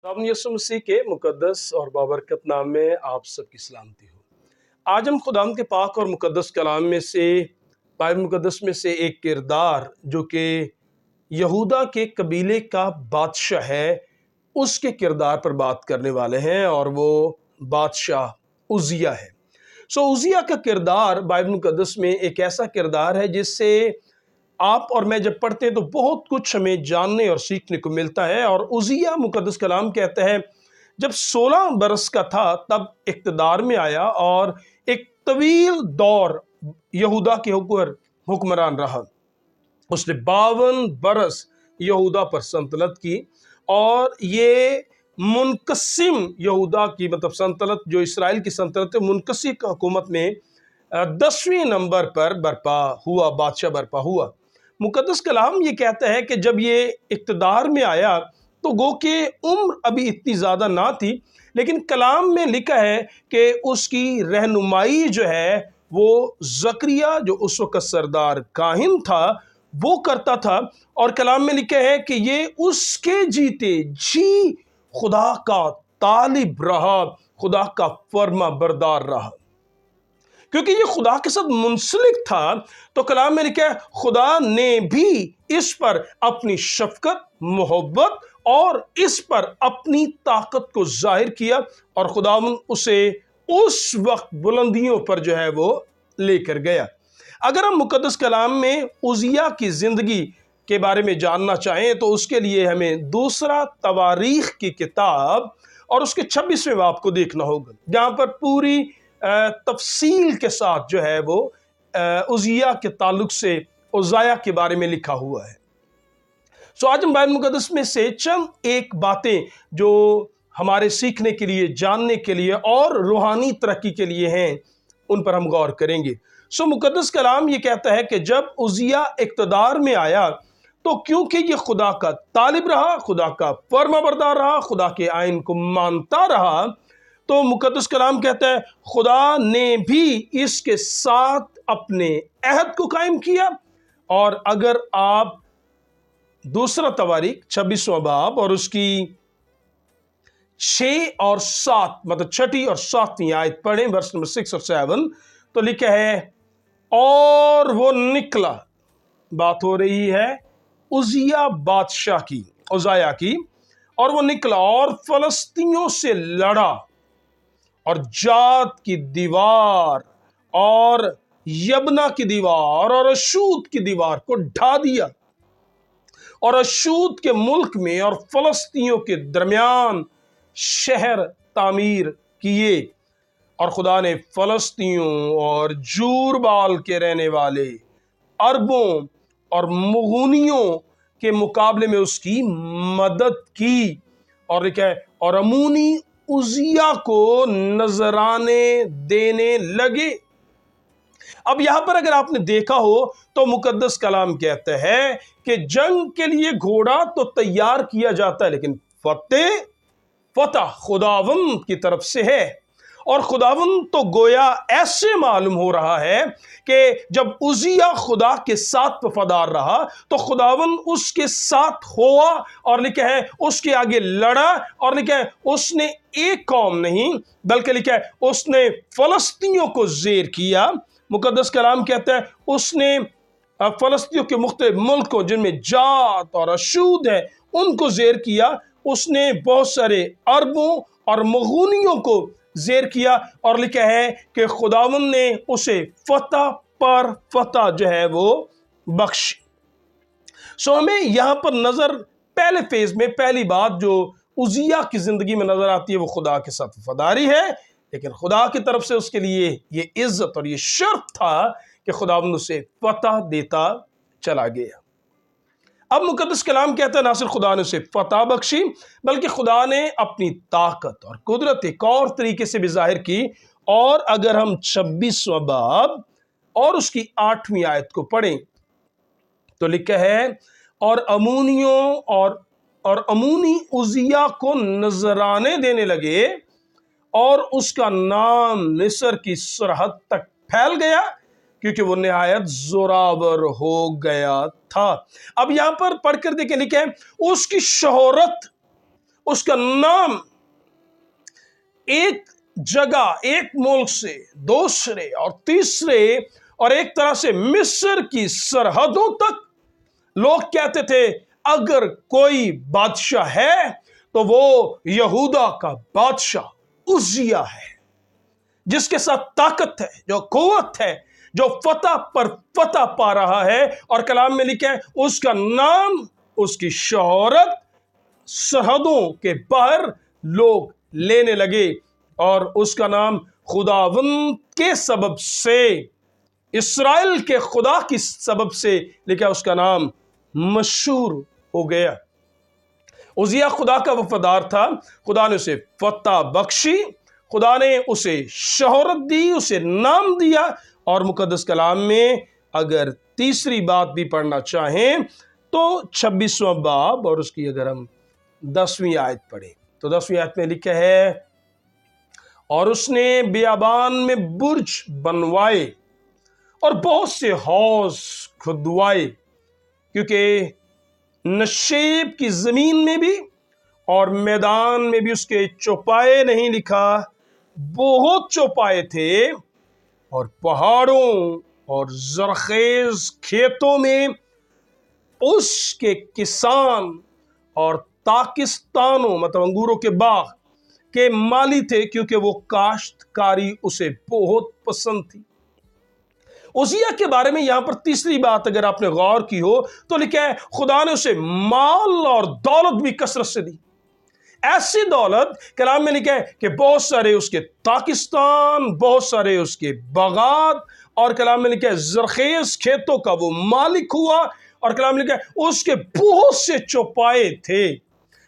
खुदावंद यीशु मसीह के मुकद्दस और बाबरकत नाम में आप सबकी सलामती हो। आज हम खुदावंद के पाक और मुकद्दस कलाम में से बाइबल मुकद्दस में से एक किरदार जो कि यहूदा के कबीले का बादशाह है, उसके किरदार पर बात करने वाले हैं और वो बादशाह उजिया है। उजिया का किरदार बाइबल मुकद्दस में एक ऐसा किरदार है जिससे आप और मैं जब पढ़ते हैं तो बहुत कुछ हमें जानने और सीखने को मिलता है। और उजिया मुकद्दस कलाम कहते हैं जब 16 बरस का था तब इक़्तिदार में आया और एक तवील दौर यहूदा के ऊपर हुक्मरान रहा। उसने 52 बरस यहूदा पर सल्तनत की और ये मुनकसिम यहूदा की मतलब सल्तनत जो इसराइल की सल्तनत है, मुनकसिम हुकूमत में 10वें नंबर पर बादशाह बर्पा हुआ। मुकद्दस कलाम ये कहता है कि जब ये इक़्तिदार में आया तो गो के उम्र अभी इतनी ज़्यादा ना थी, लेकिन कलाम में लिखा है कि उसकी रहनुमाई जो है वो ज़करिया जो उस वक़्त सरदार काहिन था वो करता था। और कलाम में लिखा है कि ये उसके जीते जी खुदा का तालिब रहा, खुदा का फर्मा बरदार रहा, क्योंकि ये खुदा के साथ मुंसलिक था। तो कलाम में लिखा है खुदा ने भी इस पर अपनी शफकत, मोहब्बत और इस पर अपनी ताकत को जाहिर किया और खुदावंद उसे उस वक्त बुलंदियों पर जो है वो लेकर गया। अगर हम मुकद्दस कलाम में उजिया की जिंदगी के बारे में जानना चाहें तो उसके लिए हमें दूसरा तवारीख की किताब और उसके 26वें बाब को देखना होगा, जहाँ पर पूरी तफसील के साथ जो है वो उजिया के ताल्लुक से उज़ाया के बारे में लिखा हुआ है। आज हम बाइबल मुकद्दस में से चंद एक बातें जो हमारे सीखने के लिए, जानने के लिए और रूहानी तरक्की के लिए हैं, उन पर हम गौर करेंगे। मुकद्दस कलाम ये कहता है कि जब उजिया इक़्तिदार में आया तो क्योंकि ये खुदा का तालिब रहा, खुदा का फर्माबरदार रहा, खुदा के आइन को मानता रहा, तो मुकद्दस कलाम कहता है खुदा ने भी इसके साथ अपने अहद को कायम किया। और अगर आप दूसरा तवारीख 26वां बाब और उसकी 6 और 7 मतलब 6ठी और 7वीं आयत पढ़ें, वर्स नंबर 6 और 7, तो लिखा है और वो निकला, बात हो रही है उजिया बादशाह की, उज़ाया की, और वो निकला और फलस्तीनियों से लड़ा और जात की दीवार और यबना की दीवार और अशूद की दीवार को ढा दिया और अशूद के मुल्क में और फलस्तीनियों के दरमियान शहर तामीर किए। और खुदा ने फलस्तीनियों और जूरबाल के रहने वाले अरबों और मुगूनियों के मुकाबले में उसकी मदद की। और लिखा है और अमूनी उजिया को नजराने देने लगे। अब यहां पर अगर आपने देखा हो तो मुकद्दस कलाम कहता है कि जंग के लिए घोड़ा तो तैयार किया जाता है, लेकिन फतह खुदावंद की तरफ से है। और खुदावंद तो गोया ऐसे मालूम हो रहा है कि जब उजिया खुदा के साथ वफादार रहा तो खुदावंद उसके साथ हुआ और लिखा है उसके आगे लड़ा। और लिखा है उसने एक कौम नहीं बल्कि लिखा है उसने फलस्तीनियों को ज़ेर किया। मुकद्दस कलाम कहता है उसने फलस्तीनियों के मुख्तलिफ मुल्कों जिनमें जात और अशूद है उनको ज़ेर किया। उसने बहुत सारे अरबों और मगूनियों को ज़ेर किया और लिखा है कि खुदावंद ने उसे फतह पर फतह जो है वो बख्शी। हमें यहाँ पर नज़र पहले फेज में पहली बात जो उजिया की ज़िंदगी में नज़र आती है वो खुदा के साथ वफादारी है, लेकिन खुदा की तरफ से उसके लिए ये इज़्ज़त और ये शर्त था कि खुदावंद उसे फतह देता चला गया। अब मुकद्दस कलाम कहता है ना सिर्फ खुदा ने उसे फतह बख्शी बल्कि खुदा ने अपनी ताकत और कुदरत एक और तरीके से भी जाहिर की। और अगर हम 26वां बाब और उसकी 8वीं आयत को पढ़ें तो लिखा है और अमूनियों और अमूनी उजिया को नजराने देने लगे और उसका नाम मिस्र की सरहद तक फैल गया क्योंकि वो निहायत जोरावर हो गया था। अब यहां पर पढ़कर देखें, लिखा है उसकी शोहरत اس کا نام ایک جگہ، ایک ملک سے دوسرے اور تیسرے اور ایک طرح سے مصر کی سرحدوں تک لوگ کہتے تھے اگر کوئی بادشاہ ہے تو وہ یہودا کا بادشاہ عزیہ ہے، جس کے ساتھ طاقت ہے، جو قوت ہے، جو فتح پر فتح پا رہا ہے۔ اور کلام میں لکھا ہے اس کا نام، اس کی شہرت سرحدوں کے باہر لوگ لینے لگے، اور اس کا نام خداوند کے سبب سے، اسرائیل کے خدا کی سبب سے لکھا اس کا نام مشہور ہو گیا۔ عزیہ خدا کا وفادار تھا، خدا نے اسے فتح بخشی، خدا نے اسے شہرت دی، اسے نام دیا۔ اور مقدس کلام میں اگر تیسری بات بھی پڑھنا چاہیں تو 26واں باب اور اس کی اگر ہم 10ویں آیت پڑھیں تو 10ویں آیت میں لکھا ہے اور اس نے بیابان میں برج بنوائے اور بہت سے حوض کھدوائے، کیونکہ نشیب کی زمین میں بھی اور میدان میں بھی اس کے چوپائے نہیں لکھا، بہت چوپائے تھے، اور پہاڑوں اور زرخیز کھیتوں میں اس کے کسان اور تاکستانوں مطلب انگوروں کے باغ کے مالی تھے، کیونکہ وہ کاشتکاری اسے بہت پسند تھی۔ عزیہ کے بارے میں یہاں پر تیسری بات اگر آپ نے غور کی ہو تو لکھا ہے خدا نے اسے مال اور دولت بھی کثرت سے دی، ایسی دولت کلام میں لکھا ہے کہ بہت سارے اس کے تاکستان، بہت سارے اس کے باغات، اور کلام میں لکھا ہے زرخیز کھیتوں کا وہ مالک ہوا، اور کلام میں لکھا ہے اس کے بہت سے چوپائے تھے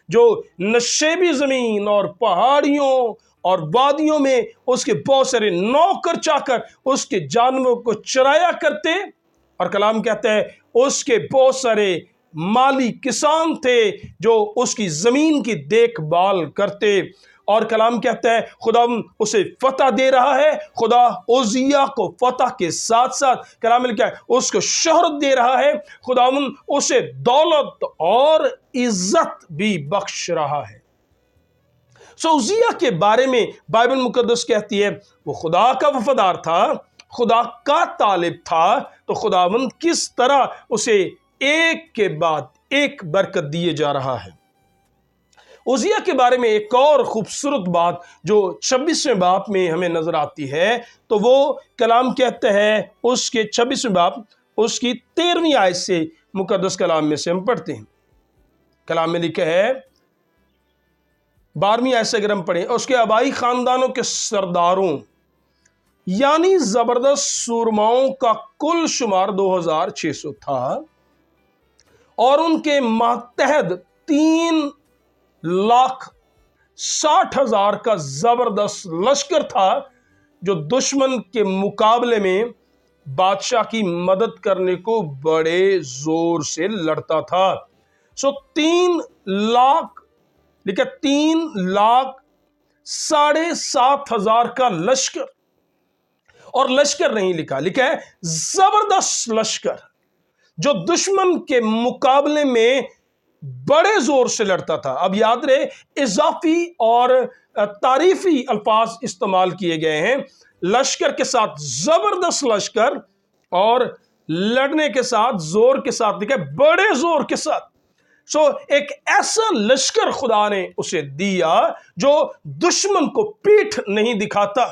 جو نشیبی زمین اور پہاڑیوں اور وادیوں میں اس کے بہت سارے نوکر چاکر اس کے جانوروں کو چرایا کرتے، اور کلام کہتا ہے اس کے بہت سارے مالی کسان تھے جو اس کی زمین کی دیکھ بھال کرتے۔ اور کلام کہتا ہے خدا اسے فتح دے رہا ہے، خدا عزیہ کو فتح کے ساتھ ساتھ کلام میں لکھا ہے اس کو شہرت دے رہا ہے، خدا اسے دولت اور عزت بھی بخش رہا ہے۔ عزیہ کے بارے میں بائبل مقدس کہتی ہے وہ خدا کا وفادار تھا، خدا کا طالب تھا، تو خداوند کس طرح اسے ایک کے بعد ایک برکت دیے جا رہا ہے۔ عزیہ کے بارے میں ایک اور خوبصورت بات جو 26ویں باب میں ہمیں نظر آتی ہے تو وہ کلام کہتا ہے اس کے 26ویں باب اس کی 13ویں آیت سے مقدس کلام میں سے ہم پڑھتے ہیں۔ کلام میں لکھا ہے 12ویں آیت سے اگر ہم پڑھیں، اس کے آبائی خاندانوں کے سرداروں یعنی زبردست سورماؤں کا کل شمار 2600 تھا، اور ان کے ماتحت 3,60,000 کا زبردست لشکر تھا جو دشمن کے مقابلے میں بادشاہ کی مدد کرنے کو بڑے زور سے لڑتا تھا۔ 3 لاکھ لکھا 3,60,000 کا لشکر، اور لشکر نہیں لکھا ہے زبردست لشکر جو دشمن کے مقابلے میں بڑے زور سے لڑتا تھا۔ اب یاد رہے اضافی اور تعریفی الفاظ استعمال کیے گئے ہیں، لشکر کے ساتھ زبردست لشکر اور لڑنے کے ساتھ زور کے ساتھ لکھا ہے بڑے زور کے ساتھ۔ ایک ایسا لشکر خدا نے اسے دیا جو دشمن کو پیٹھ نہیں دکھاتا،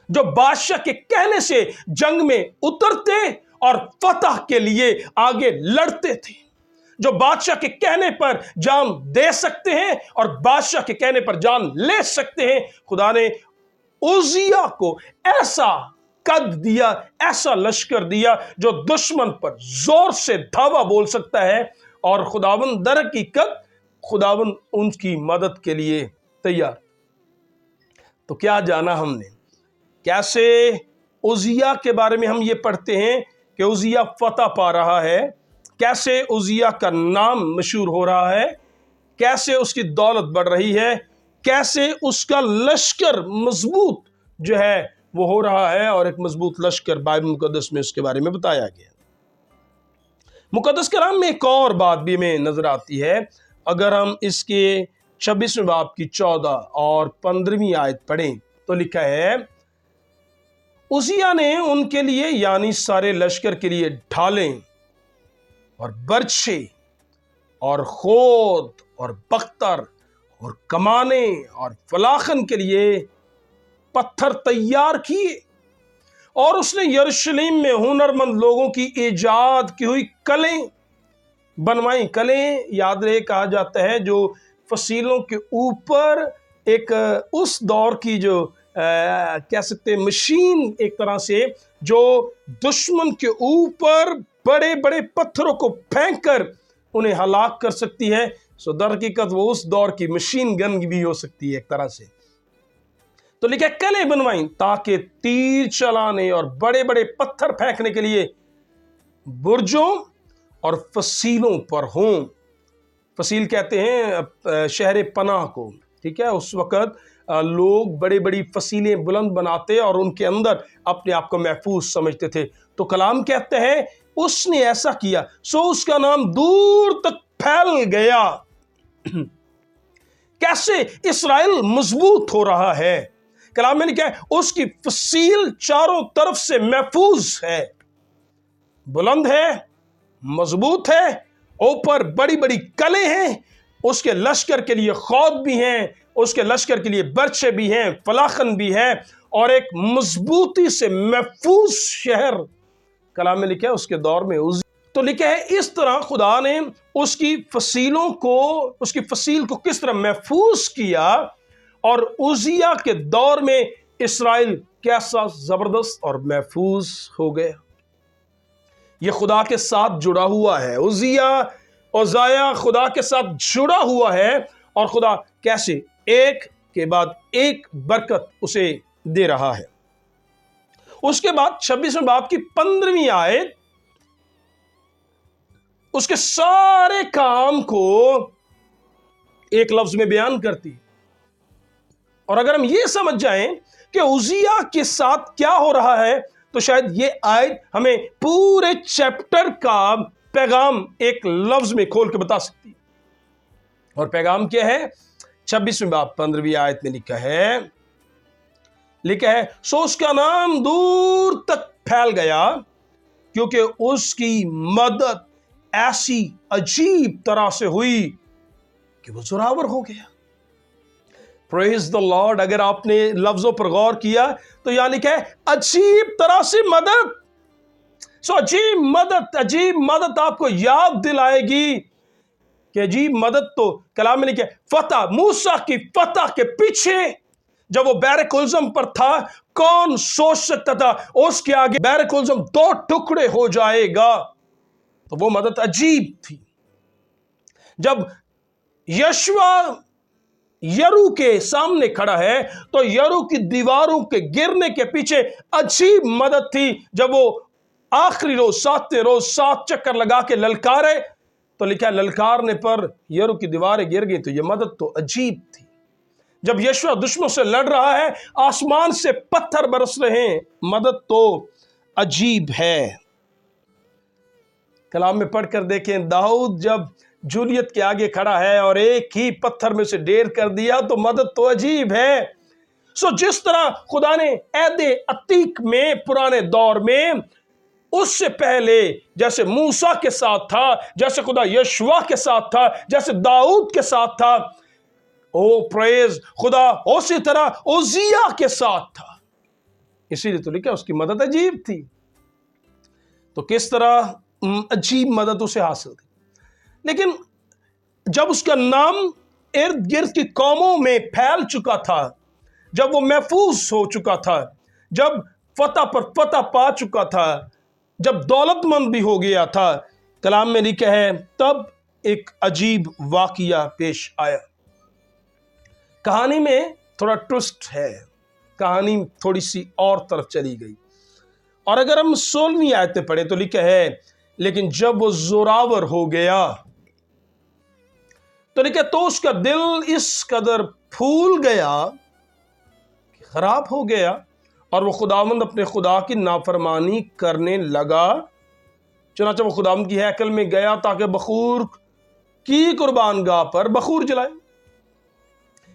جو بادشاہ کے کہنے سے جنگ میں اترتے اور فتح کے لیے آگے لڑتے تھے، جو بادشاہ کے کہنے پر جان دے سکتے ہیں اور بادشاہ کے کہنے پر جان لے سکتے ہیں۔ خدا نے عزیہ کو ایسا قد دیا، ایسا لشکر دیا جو دشمن پر زور سے دھاوا بول سکتا ہے، اور خداوند در حقیقت خداوند ان کی مدد کے لیے تیار۔ تو کیا جانا ہم نے کیسے عزیہ کے بارے میں ہم یہ پڑھتے ہیں کہ عزیہ فتح پا رہا ہے، کیسے عزیہ کا نام مشہور ہو رہا ہے، کیسے اس کی دولت بڑھ رہی ہے، کیسے اس کا لشکر مضبوط جو ہے وہ ہو رہا ہے، اور ایک مضبوط لشکر بائبل مقدس میں اس کے بارے میں بتایا گیا۔ مقدس کلام میں ایک اور بات بھی ہمیں نظر آتی ہے، اگر ہم اس کے 26वें बाब की 14 और 15वीं आयत पढ़ें तो लिखा है, उजिया ने उनके लिए यानी सारे लश्कर के लिए ढालें और बर्छे और खोद और बख्तर और कमाने और फलाखन के लिए पत्थर तैयार किए, और उसने यरूशलेम में हुनरमंद लोगों की ईजाद की हुई कलें बनवाई। कलें याद रहे कहा जाता है जो फसीलों के ऊपर एक उस दौर की जो कह सकते हैं मशीन, एक तरह से जो दुश्मन के ऊपर बड़े बड़े पत्थरों को फेंक कर उन्हें हलाक कर सकती है। सो दर हकीकत वो उस दौर की मशीन गन भी हो सकती है एक तरह से। तो लिखा कलें बनवाई ताकि तीर चलाने और बड़े बड़े पत्थर फेंकने के लिए बुर्जों और फसीलों पर हों। फसील कहते हैं शहर पनाह को, ठीक है। उस वक़्त लोग बड़ी बड़ी फसीलें बुलंद बनाते और उनके अंदर अपने आप को महफूज समझते थे। तो कलाम कहते हैं उसने ऐसा किया, सो उसका नाम दूर तक फैल गया। कैसे इस्राएल मजबूत हो रहा है, कलाम में लिखा है उसकी फसील चारों तरफ से महफूज है, बुलंद है, मजबूत है, ऊपर बड़ी बड़ी कलें हैं, उसके लश्कर के लिए खौद भी हैं, उसके लश्कर के लिए बर्छे भी हैं, फलाखन भी है, और एक मजबूती से महफूज शहर कलाम में लिखा है उसके दौर में। तो लिखा है इस तरह खुदा ने उसकी फसीलों को, उसकी फसील को किस तरह महफूज किया, और उजिया के दौर में इस्राएल कैसा जबरदस्त और महफूज हो गया। यह खुदा के साथ जुड़ा हुआ है। उजिया खुदा के साथ जुड़ा हुआ है, और खुदा कैसे एक के बाद एक बरकत उसे दे रहा है। उसके बाद 26वें बाब की 15वीं आयत उसके सारे काम को एक लफ्ज में बयान करती है। और अगर हम ये समझ जाएं कि उजिया के साथ क्या हो रहा है, तो शायद ये आयत हमें पूरे चैप्टर का पैगाम एक लफ्ज में खोल के बता सकती है। और पैगाम क्या है? 26वें बाब 15वीं आयत में लिखा है सो उसका नाम दूर तक फैल गया क्योंकि उसकी मदद ऐसी अजीब तरह से हुई कि वो जोरावर हो गया। Praise the Lord. अगर आपने लफ्जों पर गौर किया तो यहां लिखा है अजीब तरह से मदद। अजीब मदद आपको याद दिलाएगी कि अजीब मदद तो कलाम में लिखा है फतह, मूसा की फतह के पीछे जब वो बैरकुलज़म पर था, कौन सोच सकता था उसके आगे बैरकुलज़म 2 टुकड़े हो जाएगा। तो वो मदद अजीब थी। जब यशवा यरू के सामने खड़ा है तो यरू की दीवारों के गिरने के पीछे अजीब मदद थी। जब वो आखिरी रोज 7वें रोज 7 चक्कर लगा के ललकारे तो लिखा ललकारने पर यरू की दीवारें गिर गई। तो ये मदद तो अजीब थी। जब यशवा दुश्मनों से लड़ रहा है, आसमान से पत्थर बरस रहे हैं, मदद तो अजीब है। कलाम में पढ़कर देखें, दाऊद जब जूलियत के आगे खड़ा है और एक ही पत्थर में से ढेर कर दिया तो मदद तो अजीब है। जिस तरह खुदा ने ऐदे अतीक में, पुराने दौर में, उससे पहले जैसे मूसा के साथ था, जैसे खुदा यशवा के साथ था, जैसे दाऊद के साथ था, ओ प्रेज खुदा उसी तरह उजिया के साथ था। इसीलिए तो लिखा उसकी मदद अजीब थी। तो किस तरह अजीब मदद उसे हासिल थी। लेकिन जब उसका नाम इर्द गिर्द की कौमों में फैल चुका था, जब वो महफूज हो चुका था, जब फतह पर फतह पा चुका था, जब दौलतमंद भी हो गया था, कलाम में लिखा है तब एक अजीब वाकिया पेश आया। कहानी में थोड़ा ट्विस्ट है, कहानी थोड़ी सी और तरफ चली गई। और अगर हम 16वीं आयत पढ़े तो लिखा है लेकिन जब वो जोरावर हो गया तो लिखा तो उसका दिल इस कदर फूल गया कि खराब हो गया और वो खुदावंद अपने खुदा की नाफरमानी करने लगा। चुनांचे वो खुदावंद की हैकल में गया ताकि बखूर की कुर्बान गाह पर बखूर जलाए।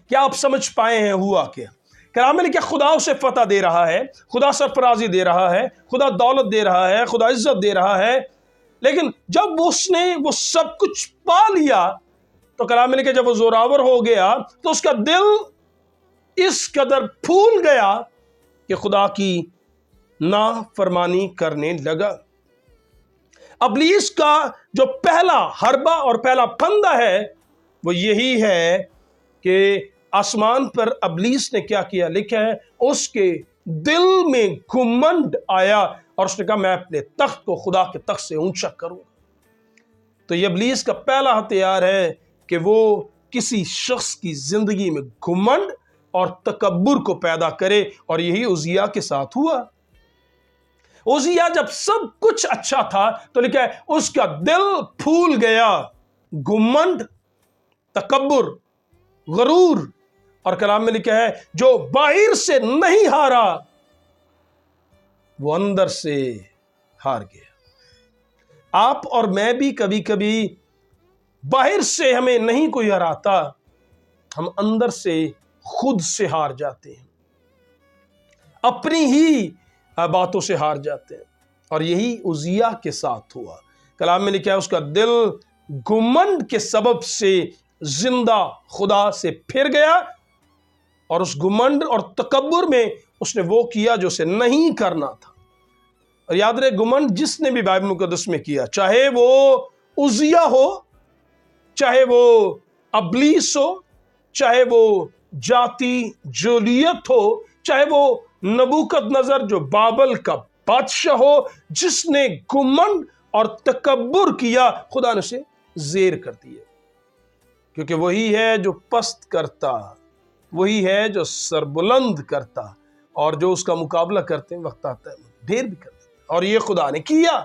کیا آپ سمجھ پائے ہیں ہوا کیا؟ کلام میں لکھا خدا اسے فتح دے رہا ہے، خدا سرفرازی دے رہا ہے، خدا دولت دے رہا ہے، خدا عزت دے رہا ہے، لیکن جب اس نے وہ سب کچھ پا لیا تو کلام میں لکھا جب وہ زوراور ہو گیا تو اس کا دل اس قدر پھول گیا کہ خدا کی نافرمانی کرنے لگا۔ ابلیس کا جو پہلا حربہ اور پہلا پھندہ ہے وہ یہی ہے کہ آسمان پر ابلیس نے کیا کیا؟ لکھا ہے اس کے دل میں گھمنڈ آیا اور اس نے کہا میں اپنے تخت کو خدا کے تخت سے اونچا کروں گا۔ تو یہ ابلیس کا پہلا ہتھیار ہے کہ وہ کسی شخص کی زندگی میں گھمنڈ اور تکبر کو پیدا کرے، اور یہی عزیہ کے ساتھ ہوا۔ عزیہ جب سب کچھ اچھا تھا تو لکھا ہے اس کا دل پھول گیا، گھمنڈ، تکبر، غرور، اور کلام میں لکھا ہے جو باہر سے نہیں ہارا وہ اندر سے ہار گیا۔ آپ اور میں بھی کبھی کبھی باہر سے ہمیں نہیں کوئی ہراتا، ہم اندر سے خود سے ہار جاتے ہیں، اپنی ہی باتوں سے ہار جاتے ہیں، اور یہی عزیہ کے ساتھ ہوا۔ کلام میں لکھا ہے اس کا دل گھمنڈ کے سبب سے زندہ خدا سے پھر گیا، اور اس گھمنڈ اور تکبر میں اس نے وہ کیا جو اسے نہیں کرنا تھا۔ اور یاد رہے گھمنڈ جس نے بھی بائبل مقدس میں کیا، چاہے وہ عزیہ ہو، چاہے وہ ابلیس ہو، چاہے وہ جاتی جولیت ہو، چاہے وہ نبوکد نظر جو بابل کا بادشاہ ہو، جس نے گھمنڈ اور تکبر کیا خدا نے اسے زیر کر دیا، کیونکہ وہی ہے جو پست کرتا، وہی ہے جو سربلند کرتا، اور جو اس کا مقابلہ کرتے ہیں وقت آتا ہے ڈھیر بھی کرتا ہے، اور یہ خدا نے کیا۔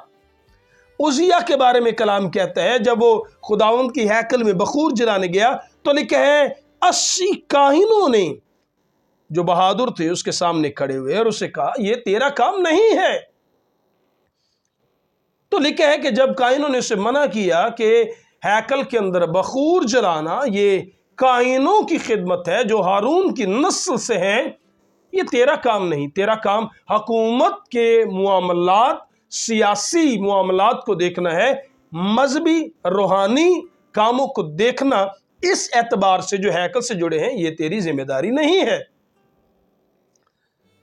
عزیہ کے بارے میں کلام کہتا ہے جب وہ خداوند کی ہیکل میں بخور جلانے گیا تو لکھا ہے 80 کاہنوں نے جو بہادر تھے اس کے سامنے کھڑے ہوئے اور اسے کہا یہ تیرا کام نہیں ہے۔ تو لکھا ہے کہ جب کاہنوں نے اسے منع کیا کہ ہیکل کے اندر بخور جلانا یہ کاہنوں کی خدمت ہے جو ہارون کی نسل سے ہیں، یہ تیرا کام نہیں، تیرا کام حکومت کے معاملات، سیاسی معاملات کو دیکھنا ہے، مذہبی روحانی کاموں کو دیکھنا، اس اعتبار سے جو ہیکل سے جڑے ہیں یہ تیری ذمہ داری نہیں ہے۔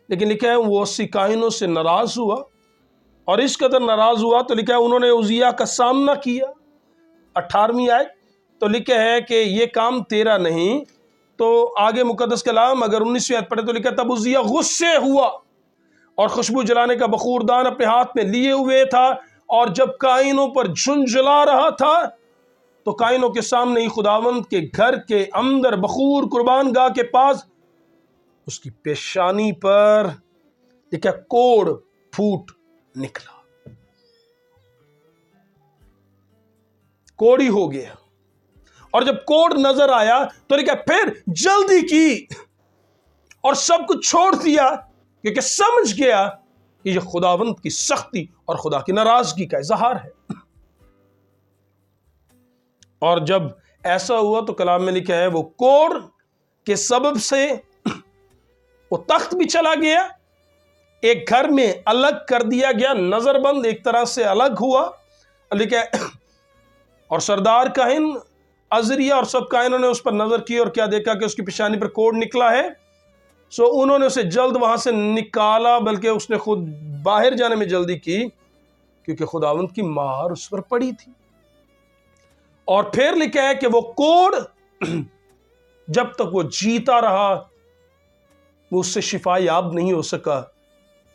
لیکن لکھا ہے وہ 80 کاہنوں سے ناراض ہوا، اور اس قدر ناراض ہوا تو لکھا ہے انہوں نے عزیہ کا سامنا کیا۔ 18ویں آیت تو لکھا ہے کہ یہ کام تیرا نہیں، تو آگے مقدس کلام اگر 19ویں آیت پڑھے تو لکھا ہے تب عزیہ غصے ہوا اور خوشبو جلانے کا بخوردان اپنے ہاتھ میں لیے ہوئے تھا، اور جب کائنوں پر جھنجھلا رہا تھا تو کائنوں کے سامنے ہی خداوند کے گھر کے اندر بخور قربان گاہ کے پاس اس کی پیشانی پر لکھا کوڑ پھوٹ نکلا، کوڑی ہو گیا، اور جب کوڑ نظر آیا تو لکھا پھر جلدی کی اور سب کچھ چھوڑ دیا، کیونکہ سمجھ گیا کہ یہ خداوند کی سختی اور خدا کی ناراضگی کا اظہار ہے۔ اور جب ایسا ہوا تو کلام میں لکھا ہے وہ کوڑ کے سبب سے وہ تخت بھی چلا گیا، ایک گھر میں الگ کر دیا گیا، نظر بند ایک طرح سے الگ ہوا، لکھا ہے اور سردار کاہن عزریہ اور سب کاہنوں نے اس پر نظر کی اور کیا دیکھا کہ اس کی پیشانی پر کوڑ نکلا ہے، سو انہوں نے اسے جلد وہاں سے نکالا، بلکہ اس نے خود باہر جانے میں جلدی کی کیونکہ خداوند کی مہر اس پر پڑی تھی۔ اور پھر لکھا ہے کہ وہ کوڑ جب تک وہ جیتا رہا وہ اس سے شفا یاب نہیں ہو سکا،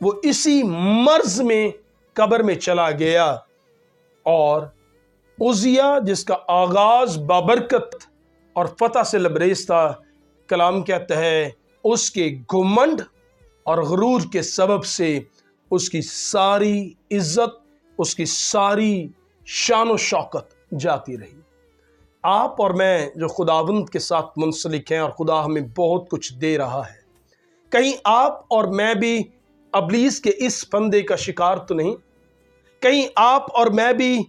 وہ اسی مرض میں قبر میں چلا گیا، اور عزیہ جس کا آغاز بابرکت اور فتح سے لبریز تھا، کلام کہتا ہے اس کے گھمنڈ اور غرور کے سبب سے اس کی ساری عزت، اس کی ساری شان و شوکت جاتی رہی۔ آپ اور میں جو خداوند کے ساتھ منسلک ہیں اور خدا ہمیں بہت کچھ دے رہا ہے، کہیں آپ اور میں بھی ابلیس کے اس پھندے کا شکار تو نہیں؟ کہیں آپ اور میں بھی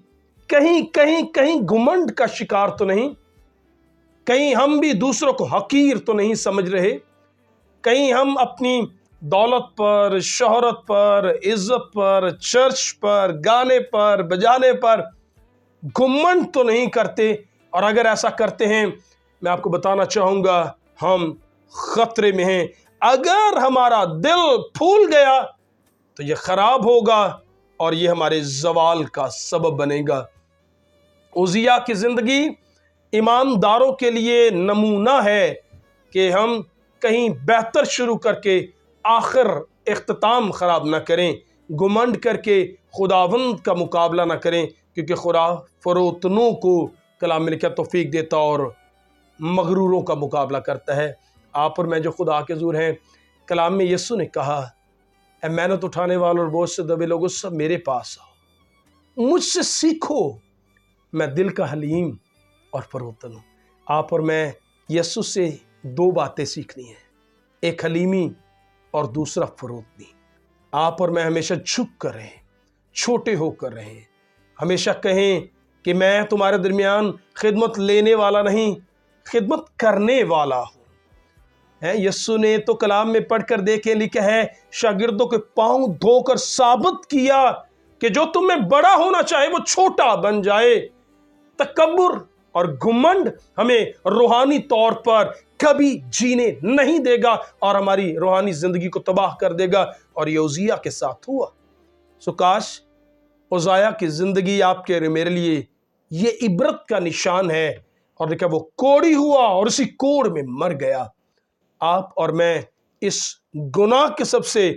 کہیں گھمنڈ کا شکار تو نہیں؟ कहीं हम भी दूसरों को हकीर तो नहीं समझ रहे, कहीं हम अपनी दौलत पर, शोहरत पर, इज्जत पर, चर्च पर, गाने पर, बजाने पर घुमंड तो नहीं करते। और अगर ऐसा करते हैं, मैं आपको बताना चाहूँगा, हम खतरे में हैं। अगर हमारा दिल फूल गया तो ये खराब होगा और ये हमारे जवाल का सबब बनेगा। उजिया की जिंदगी ईमानदारों के लिए नमूना है कि हम कहीं बेहतर शुरू करके आखिर इख्तिताम खराब ना करें, घुमंड करके खुदावंद का मुकाबला ना करें, क्योंकि खुदा फरोतनों को कलाम में लिखा तौफीक देता और मगरूरों का मुकाबला करता है। आप और मैं जो खुदा के ज़ूर हैं, कलाम में यीशु ने कहा, ऐ मेहनत उठाने वालों और बोझ से दबे लोगों, सब मेरे पास आओ, मुझसे सीखो, मैं दिल का हलीम और फरोतन हूँ। आप और मैं यीशु से दो बातें सीखनी है, एक हलीमी और दूसरा फरोतनी। आप और मैं हमेशा झुक कर रहें, छोटे होकर रहें, हमेशा कहें कि मैं तुम्हारे दरमियान खिदमत लेने वाला नहीं, खिदमत करने वाला हूँ। यीशु ने तो कलाम में पढ़कर देखे लिखा है, शागिर्दों के पांव धोकर साबित किया कि जो तुम में बड़ा होना चाहे वो छोटा बन जाए। तकब्बुर और घुमंड हमें रूहानी तौर पर कभी जीने नहीं देगा और हमारी रूहानी जिंदगी को तबाह कर देगा। और ये उजिया के साथ हुआ। सो काश उजाया की जिंदगी आपके और मेरे लिए ये इबरत का निशान है। और देखा, वो कोड़ी हुआ और उसी कोड़ में मर गया। आप और मैं इस गुनाह के सबसे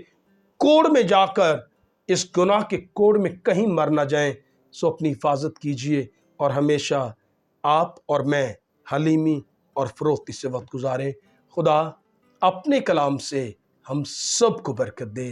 कोड़ में जाकर इस गुनाह के कोड़ में कहीं मर ना जाएं। सो अपनी हिफाजत कीजिए और हमेशा आप और मैं हलीमी और फरोख्ती से वक्त गुजारें। खुदा अपने कलाम से हम सबको बरकत दे।